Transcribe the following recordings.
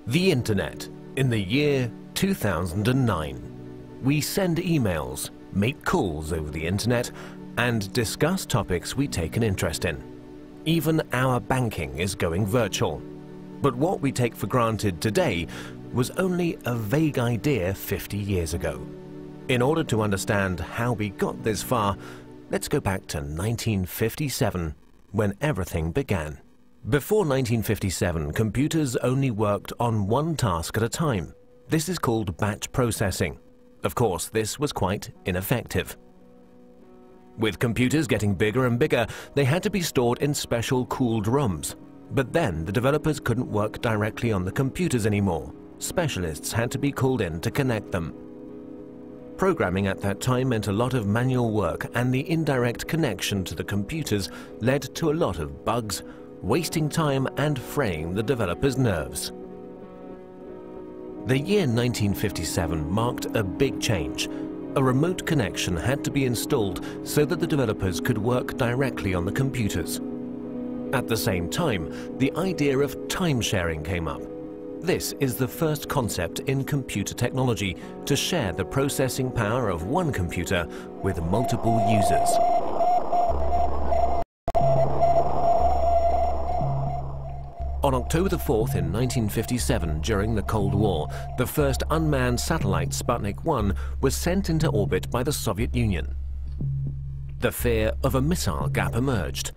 The Internet in the year 2009. We send emails, make calls over the Internet, and discuss topics we take an interest in. Even our banking is going virtual. But what we take for granted today was only a vague idea 50 years ago. In order to understand how we got this far, let's go back to 1957, when everything began. Before 1957, computers only worked on one task at a time. This is called batch processing. Of course, this was quite ineffective. With computers getting bigger and bigger, they had to be stored in special cooled rooms. But then the developers couldn't work directly on the computers anymore. Specialists had to be called in to connect them. Programming at that time meant a lot of manual work, and the indirect connection to the computers led to a lot of bugs, wasting time and fraying the developers' nerves. The year 1957 marked a big change. A remote connection had to be installed so that the developers could work directly on the computers. At the same time, the idea of time sharing came up. This is the first concept in computer technology to share the processing power of one computer with multiple users. On October the 4th in 1957, during the Cold War, the first unmanned satellite Sputnik 1 was sent into orbit by the Soviet Union. The fear of a missile gap emerged.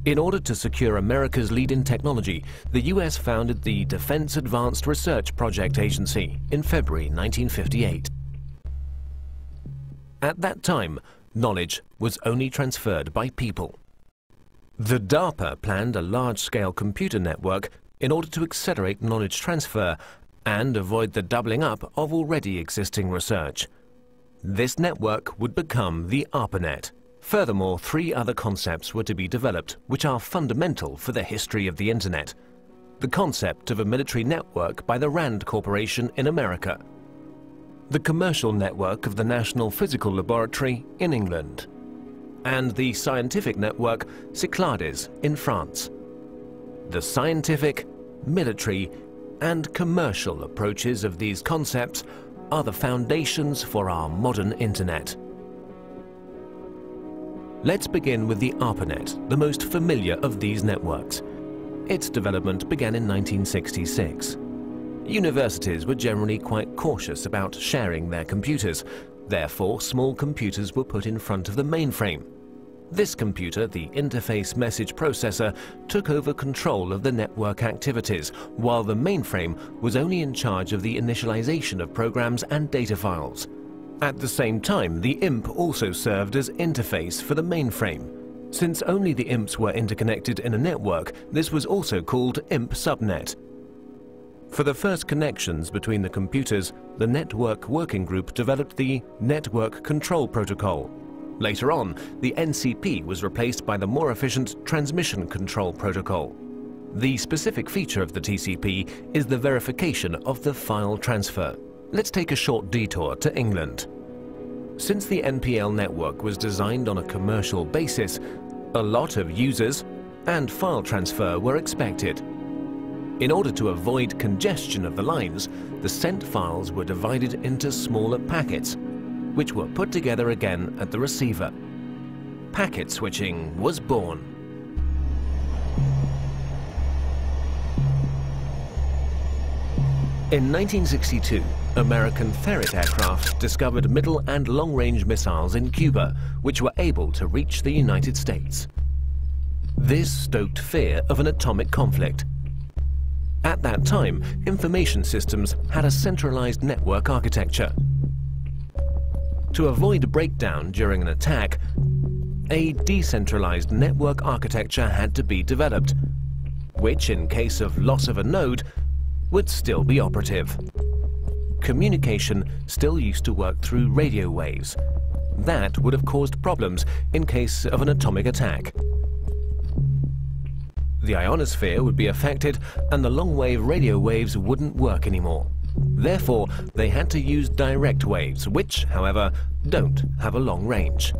In order to secure America's lead in technology, the US founded the Defense Advanced Research Project Agency in February 1958. At that time, knowledge was only transferred by people. The DARPA planned a large-scale computer network in order to accelerate knowledge transfer and avoid the doubling up of already existing research. This network would become the ARPANET. Furthermore, 3 other concepts were to be developed, which are fundamental for the history of the Internet. The concept of a military network by the RAND Corporation in America. The commercial network of the National Physical Laboratory in England. And the scientific network Cyclades in France. The scientific, military, and commercial approaches of these concepts are the foundations for our modern Internet. Let's begin with the ARPANET, the most familiar of these networks. Its development began in 1966. Universities were generally quite cautious about sharing their computers. Therefore, small computers were put in front of the mainframe. This computer, the interface message processor, took over control of the network activities, while the mainframe was only in charge of the initialization of programs and data files. At the same time, the IMP also served as interface for the mainframe. Since only the IMPs were interconnected in a network, this was also called IMP subnet. For the first connections between the computers, the Network Working Group developed the Network Control Protocol. Later on, the NCP was replaced by the more efficient Transmission Control Protocol. The specific feature of the TCP is the verification of the file transfer. Let's take a short detour to England. Since the NPL network was designed on a commercial basis, a lot of users and file transfer were expected. In order to avoid congestion of the lines, the sent files were divided into smaller packets, which were put together again at the receiver. Packet switching was born. In 1962, American Ferret aircraft discovered middle and long-range missiles in Cuba, which were able to reach the United States. This stoked fear of an atomic conflict. At that time, information systems had a centralized network architecture. To avoid breakdown during an attack, a decentralized network architecture had to be developed, which, in case of loss of a node, would still be operative. Communication still used to work through radio waves. That would have caused problems in case of an atomic attack. The ionosphere would be affected and the long-wave radio waves wouldn't work anymore. Therefore, they had to use direct waves, which, however, don't have a long range.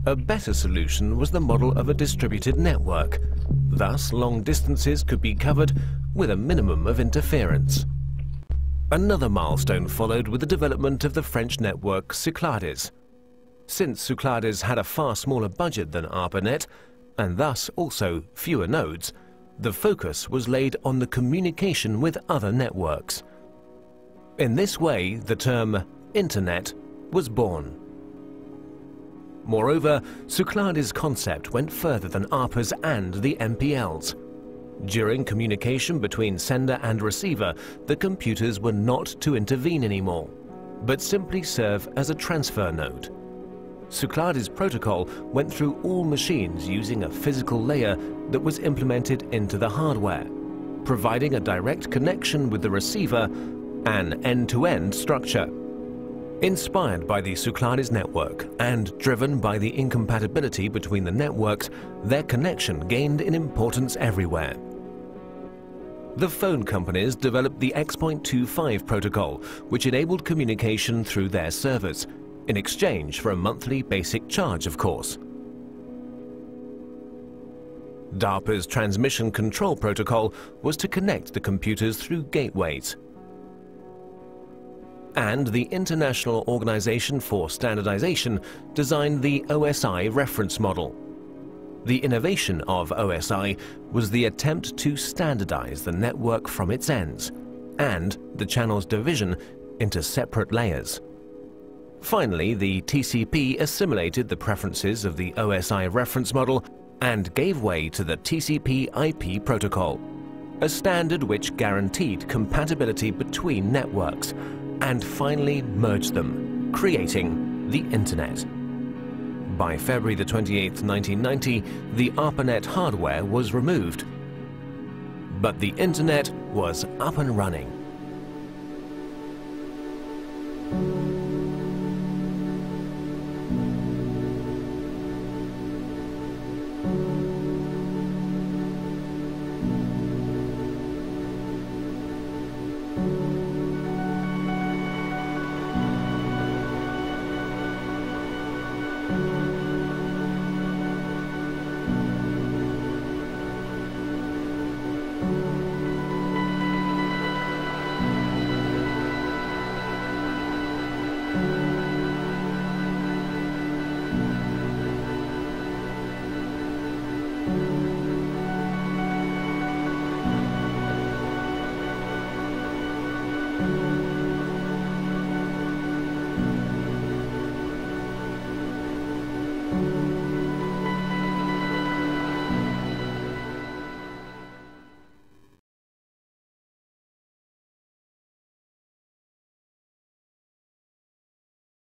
A better solution was the model of a distributed network. Thus, long distances could be covered with a minimum of interference. Another milestone followed with the development of the French network Cyclades. Since Cyclades had a far smaller budget than ARPANET, and thus also fewer nodes, the focus was laid on the communication with other networks. In this way, the term Internet was born. Moreover, Cyclades' concept went further than ARPA's and the MPL's. During communication between sender and receiver, the computers were not to intervene anymore, but simply serve as a transfer node. Cyclades' protocol went through all machines using a physical layer that was implemented into the hardware, providing a direct connection with the receiver, an end-to-end structure. Inspired by the Cyclades network and driven by the incompatibility between the networks, their connection gained in importance everywhere. The phone companies developed the X.25 protocol, which enabled communication through their servers, in exchange for a monthly basic charge, of course. DARPA's transmission control protocol was to connect the computers through gateways. And the International Organization for Standardization designed the OSI reference model. The innovation of OSI was the attempt to standardize the network from its ends, and the channel's division into separate layers. Finally, the TCP assimilated the preferences of the OSI reference model and gave way to the TCP/IP protocol, a standard which guaranteed compatibility between networks, and finally merged them, creating the Internet. By February the 28th, 1990, the ARPANET hardware was removed, but the Internet was up and running.